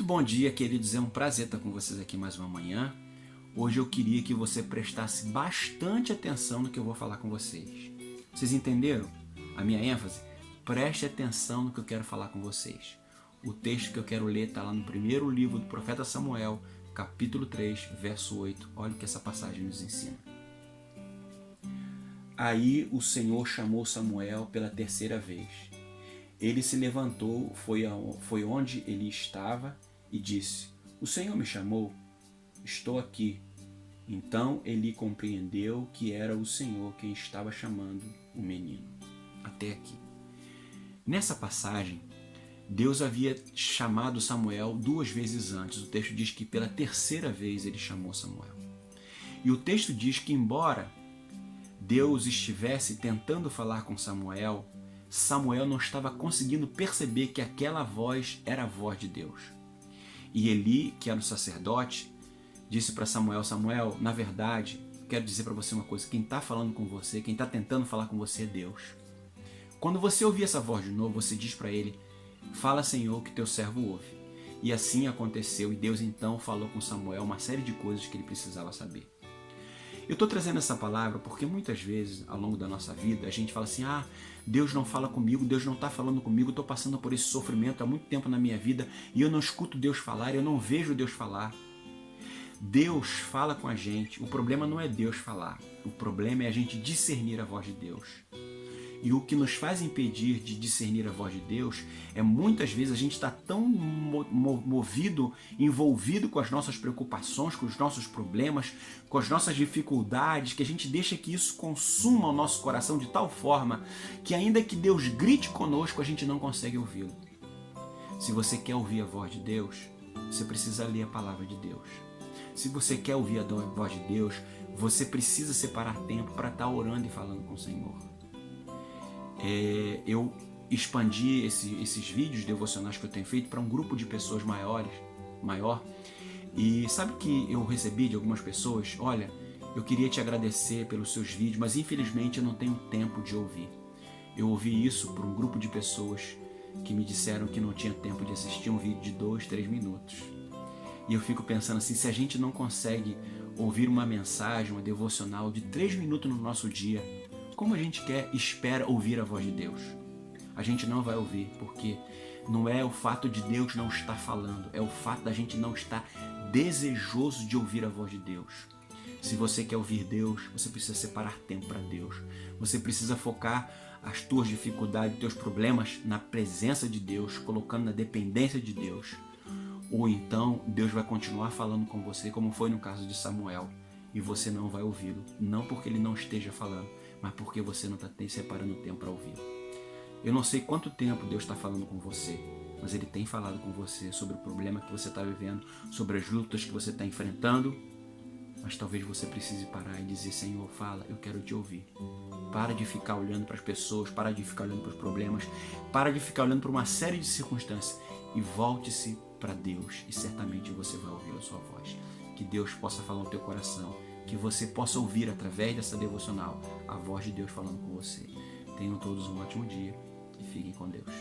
Muito bom dia, queridos. É um prazer estar com vocês aqui mais uma manhã. Hoje eu queria que você prestasse bastante atenção no que eu vou falar com vocês. Vocês entenderam a minha ênfase? Preste atenção no que eu quero falar com vocês. O texto que eu quero ler está lá no primeiro livro do profeta Samuel, capítulo 3, verso 8. Olha o que essa passagem nos ensina. Aí o Senhor chamou Samuel pela terceira vez. Ele se levantou, foi onde ele estava e disse: O Senhor me chamou? Estou aqui. Então ele compreendeu que era o Senhor quem estava chamando o menino. Até aqui. Nessa passagem, Deus havia chamado Samuel 2 vezes antes. O texto diz que pela terceira vez ele chamou Samuel. E o texto diz que, embora Deus estivesse tentando falar com Samuel, Samuel não estava conseguindo perceber que aquela voz era a voz de Deus. E Eli, que era o sacerdote, disse para Samuel: Samuel, na verdade, quero dizer para você uma coisa, quem está falando com você, quem está tentando falar com você é Deus. Quando você ouvir essa voz de novo, você diz para ele: Fala, Senhor, que teu servo ouve. E assim aconteceu, e Deus então falou com Samuel uma série de coisas que ele precisava saber. Eu estou trazendo essa palavra porque muitas vezes, ao longo da nossa vida, a gente fala assim: Deus não fala comigo, Deus não está falando comigo, estou passando por esse sofrimento há muito tempo na minha vida e eu não escuto Deus falar, eu não vejo Deus falar. Deus fala com a gente, o problema não é Deus falar, o problema é a gente discernir a voz de Deus. E o que nos faz impedir de discernir a voz de Deus é muitas vezes a gente está tão movido, envolvido com as nossas preocupações, com os nossos problemas, com as nossas dificuldades, que a gente deixa que isso consuma o nosso coração de tal forma que ainda que Deus grite conosco, a gente não consegue ouvi-lo. Se você quer ouvir a voz de Deus, você precisa ler a palavra de Deus. Se você quer ouvir a voz de Deus, você precisa separar tempo para estar orando e falando com o Senhor. Eu expandi esses vídeos devocionais que eu tenho feito para um grupo de pessoas maior, e sabe que eu recebi de algumas pessoas: olha, eu queria te agradecer pelos seus vídeos, mas infelizmente eu não tenho tempo de ouvir. Eu ouvi isso por um grupo de pessoas que me disseram que não tinha tempo de assistir um vídeo de 2, 3 minutos. E eu fico pensando assim, se a gente não consegue ouvir uma mensagem, uma devocional de 3 minutos no nosso dia, como a gente espera ouvir a voz de Deus? A gente não vai ouvir, porque não é o fato de Deus não estar falando, é o fato da gente não estar desejoso de ouvir a voz de Deus. Se você quer ouvir Deus, você precisa separar tempo para Deus. Você precisa focar as tuas dificuldades, teus problemas na presença de Deus, colocando na dependência de Deus. Ou então Deus vai continuar falando com você, como foi no caso de Samuel, e você não vai ouvi-lo, não porque ele não esteja falando, mas porque você não está separando tempo para ouvi-lo. Eu não sei quanto tempo Deus está falando com você, mas Ele tem falado com você sobre o problema que você está vivendo, sobre as lutas que você está enfrentando, mas talvez você precise parar e dizer: Senhor, fala, eu quero te ouvir. Para de ficar olhando para as pessoas, para de ficar olhando para os problemas, para de ficar olhando para uma série de circunstâncias e volte-se para Deus, e certamente você vai ouvir a sua voz. Que Deus possa falar no teu coração, que você possa ouvir através dessa devocional a voz de Deus falando com você. Tenham todos um ótimo dia e fiquem com Deus.